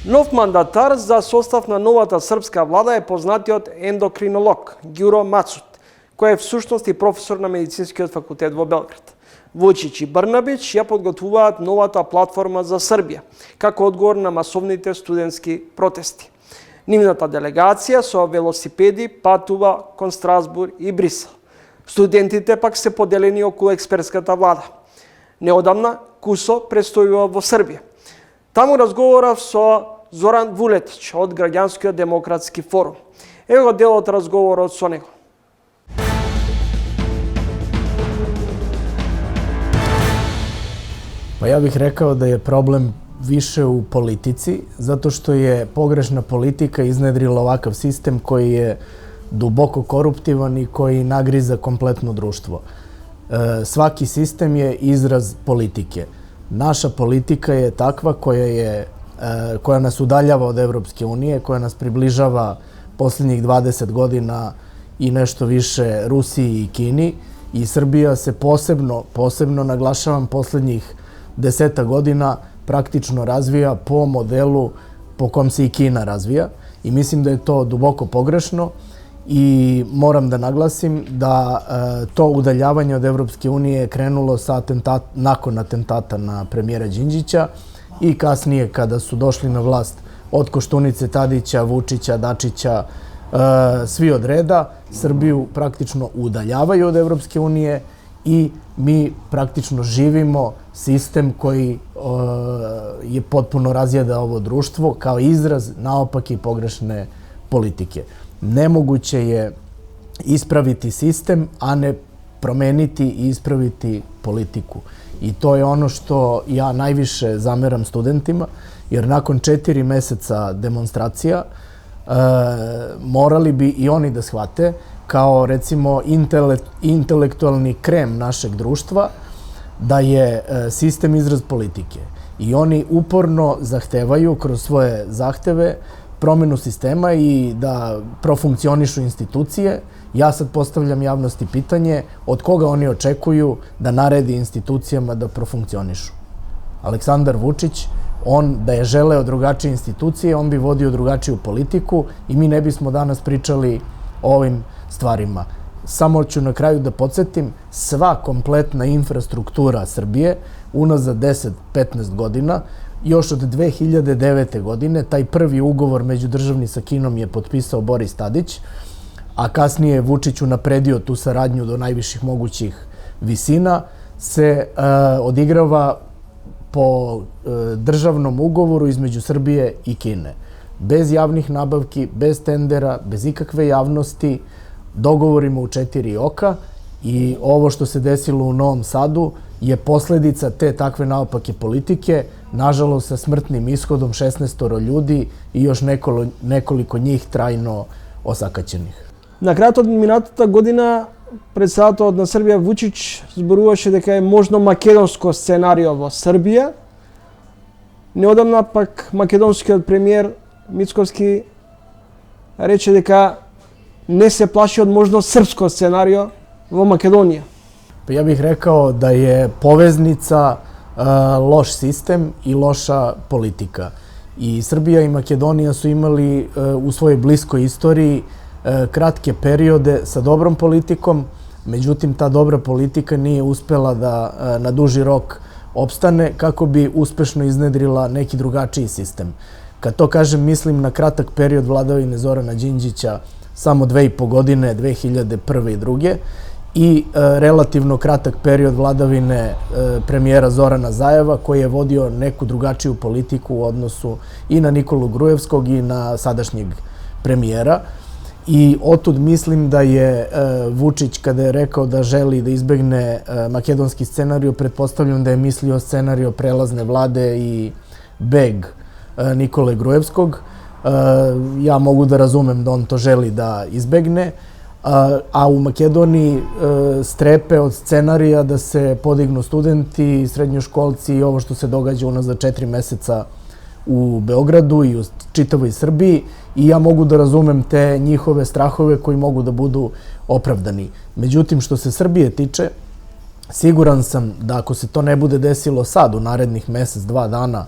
Нов мандатар за состав на новата српска влада е познатиот ендокринолог Ѓуро Мацут, кој е всушност и професор на медицинскиот факултет во Белград. Вучич и Брнабич ја подготвуваат новата платформа за Србија, како одговор на масовните студентски протести. Нивната делегација со велосипеди патува кон Страсбург и Брисел. Студентите пак се поделени околу експертската влада. Неодамна КУСО престојува во Србија. Таму разговорав со Зоран Вулетич од Граѓанскиот демократски форум. Ево дел од разговорот со него. Pa ja bih rekao da je problem više u politici, zato što je pogrešna politika iznedrila ovakav sistem koji je duboko koruptivan i koji nagriza kompletno društvo. Svaki sistem je izraz politike. Naša politika je takva koja nas udaljava od Evropske unije, koja nas približava posljednjih 20 godina i nešto više Rusiji i Kini. I Srbija se posebno naglašavam, posljednjih 10 godina praktično razvija po modelu po kom se i Kina razvija. I mislim da je to duboko pogrešno i moram da naglasim da to udaljavanje od Evropske unije je krenulo nakon atentata na premijera Đinđića i kasnije kada su došli na vlast od Koštunice, Tadića, Vučića, Dačića, svi od reda, Srbiju praktično udaljavaju od Evropske unije i mi praktično živimo sistem koji je potpuno razjeda ovo društvo kao izraz naopake i pogrešne politike. Nemoguće je ispraviti sistem, a ne promeniti i ispraviti politiku. I to je ono što ja najviše zameram studentima, jer nakon 4 meseca demonstracija morali bi i oni da shvate, kao recimo intelektualni krem našeg društva, da je sistem izraz politike. I oni uporno zahtevaju kroz svoje zahteve promenu sistema i da profunkcionišu institucije. Ja sad postavljam javnosti pitanje od koga oni očekuju da naredi institucijama da profunkcionišu. Aleksandar Vučić, on da je želeo drugačije institucije, on bi vodio drugačiju politiku i mi ne bismo danas pričali o ovim stvarima. Samo ću na kraju da podsjetim, sva kompletna infrastruktura Srbije unazad 10-15 godina, još od 2009. godine, taj prvi ugovor međudržavni sa Kinom je potpisao Boris Tadić, a kasnije je Vučić unapredio tu saradnju do najviših mogućih visina, se odigrava po državnom ugovoru između Srbije i Kine. Bez javnih nabavki, bez tendera, bez ikakve javnosti, dogovorimo u 4 oka i ovo što se desilo u Novom Sadu je posledica te takve naopake politike, nažalost sa smrtnim ishodom 16 ljudi i još nekoliko njih trajno осакачених. На крајот од минатата година претседателот на Србија Вучич зборуваше дека е можно македонско сценарио во Србија. Неодамна пак македонскиот премиер Мицковски рече дека не се плаши од можно српско сценарио во Македонија. Ja bih rekao da je poveznica loš sistem i loša politika. I Srbija i Makedonija su imali u svojoj bliskoj istoriji kratke periode sa dobrom politikom, međutim ta dobra politika nije uspela da na duži rok opstane kako bi uspešno iznedrila neki drugačiji sistem. Kad to kažem, mislim na kratak period vladavine Zorana Đinđića, samo 2,5 godine, 2001. i 2002. I relativno kratak period vladavine premijera Zorana Zajeva, koji je vodio neku drugačiju politiku u odnosu i na Nikolu Grujevskog i na sadašnjeg premijera. I otud mislim da je Vučić, kada je rekao da želi da izbegne makedonski scenariju, pretpostavljam da je mislio scenariju prelazne vlade i beg Nikole Grujevskog. Ja mogu da razumem da on to želi da izbegne, a u Makedoniji strepe od scenarija da se podignu studenti, srednjoškolci i ovo što se događa unazad 4 meseca u Beogradu i u čitavoj Srbiji, i ja mogu da razumem te njihove strahove koji mogu da budu opravdani. Međutim, što se Srbije tiče, siguran sam da ako se to ne bude desilo sad u narednih mesec, 2 dana,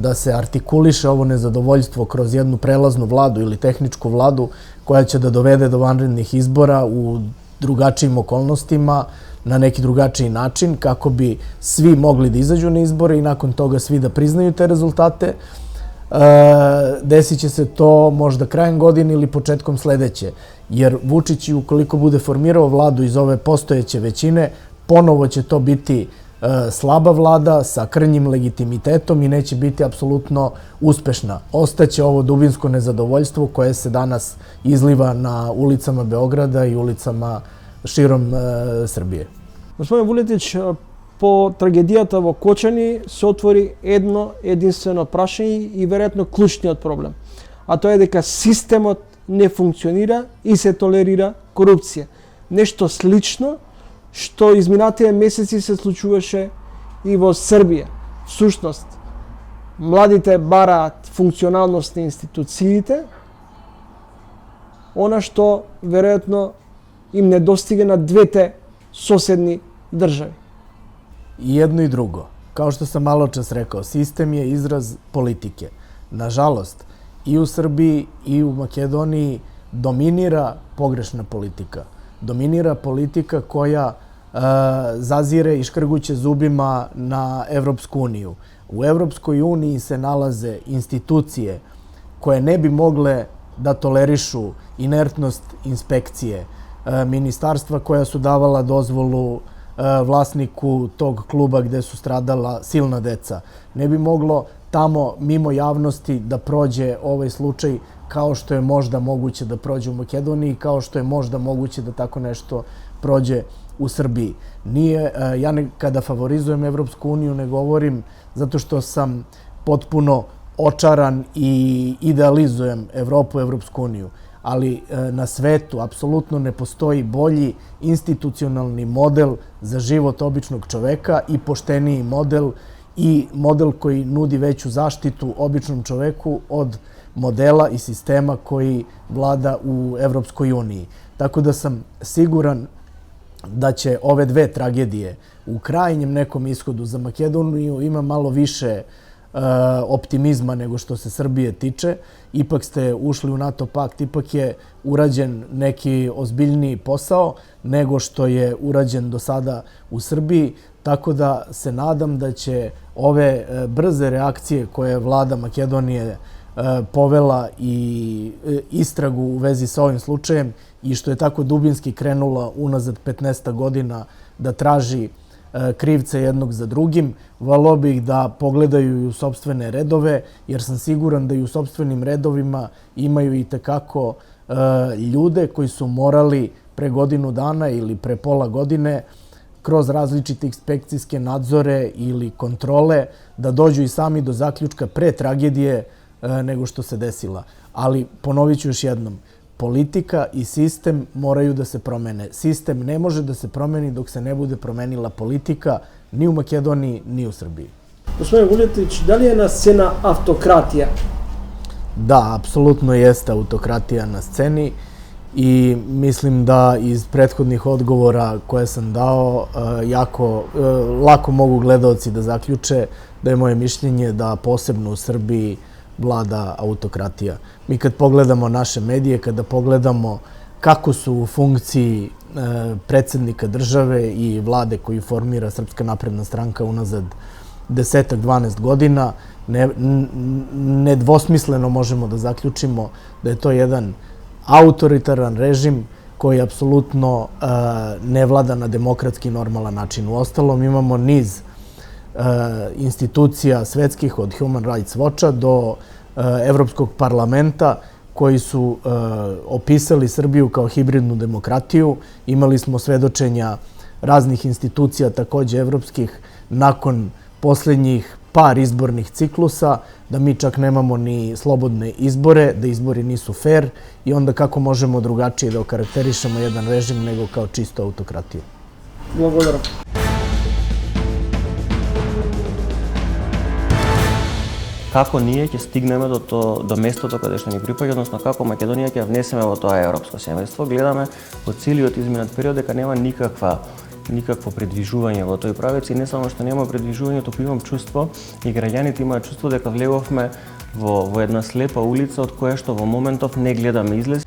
da se artikuliše ovo nezadovoljstvo kroz jednu prelaznu vladu ili tehničku vladu koja će da dovede do vanrednih izbora u drugačijim okolnostima, na neki drugačiji način, kako bi svi mogli da izađu na izbore i nakon toga svi da priznaju te rezultate. Desit će se to možda krajem godine ili početkom sledeće, jer Vučić, ukoliko bude formirao vladu iz ove postojeće većine, ponovo će to biti slaba vlada sa krnjim legitimitetom i neće biti apsolutno uspešna. Ostaće ovo dubinsko nezadovoljstvo koje se danas izliva na ulicama Beograda i ulicama širom Srbije. Господин Вулетич, по трагедијата во Кочани се отвори едно единствено прашање и веројатно клучниот проблем. А тоа е дека системот не функционира и се толерира корупција. Нешто слично што изминатите месеци се случуваше и во Србија. Всушност, младите бараат функционалност на институциите, она што веројатно им недостига на двете соседни држави. I jedno i drugo. Kao što sam malo čas rekao, sistem je izraz politike. Nažalost, i u Srbiji i u Makedoniji dominira pogrešna politika. Dominira politika koja zazire i škrguće zubima na Evropsku uniju. U Evropskoj uniji se nalaze institucije koje ne bi mogle da tolerišu inertnost inspekcije, ministarstva koja su davala dozvolu vlasniku tog kluba gde su stradala silna deca. Ne bi moglo tamo mimo javnosti da prođe ovaj slučaj kao što je možda moguće da prođe u Makedoniji, kao što je možda moguće da tako nešto prođe u Srbiji. Ja kada favorizujem Evropsku uniju ne govorim zato što sam potpuno očaran i idealizujem Evropu, Evropsku uniju. Ali na svetu apsolutno ne postoji bolji institucionalni model za život običnog čoveka i pošteniji model i model koji nudi veću zaštitu običnom čoveku od modela i sistema koji vlada u Evropskoj uniji. Tako da sam siguran da će ove dve tragedije u krajnjem nekom ishodu za Makedoniju ima malo više optimizma nego što se Srbije tiče. Ipak ste ušli u NATO pakt, ipak je urađen neki ozbiljniji posao nego što je urađen do sada u Srbiji, tako da se nadam da će ove brze reakcije koje je vlada Makedonije povela i istragu u vezi sa ovim slučajem i što je tako dubinski krenula unazad 15 godina da traži krivce jednog za drugim, voleo bih da pogledaju i u sopstvene redove, jer sam siguran da i u sopstvenim redovima imaju i tekako ljude koji su morali pre godinu dana ili pre pola godine kroz različite inspekcijske nadzore ili kontrole da dođu i sami do zaključka pre tragedije nego što se desila. Ali ponovit ću još jednom, politika i sistem moraju da se promene. Sistem ne može da se promeni dok se ne bude promenila politika ni u Makedoniji, ni u Srbiji. Господин Вулетич, дали е на сцена автократија? Da, apsolutno jeste autokratija na sceni i mislim da iz prethodnih odgovora koje sam dao lako mogu gledaoci da zaključe da je moje mišljenje da posebno u Srbiji vlada autokratija. Mi kad pogledamo naše medije, kada pogledamo kako su u funkciji predsednika države i vlade koju formira Srpska napredna stranka unazad 10-12 godina, nedvosmisleno možemo da zaključimo da je to jedan autoritaran režim koji apsolutno ne vlada na demokratski normalan način. Uostalom imamo niz institucija svetskih od Human Rights Watcha do Evropskog parlamenta koji su opisali Srbiju kao hibridnu demokratiju. Imali smo svedočenja raznih institucija, takođe evropskih, nakon poslednjih par izbornih ciklusa, da mi čak nemamo ni slobodne izbore, da izbori nisu fair i onda kako možemo drugačije da okarakterišemo jedan režim nego kao čisto autokratiju. Благодарам. Како ние ќе стигнеме до местото каде што ни припаѓа, односно како Македонија ќе внесеме во тоа европско семејство. Гледаме во целиот изминат период дека нема никакво придвижување во тој правец и не само што нема придвижување, туку имам чувство и граѓаните имаат чувство дека влеговме во една слепа улица од која што во моментов не гледаме излез.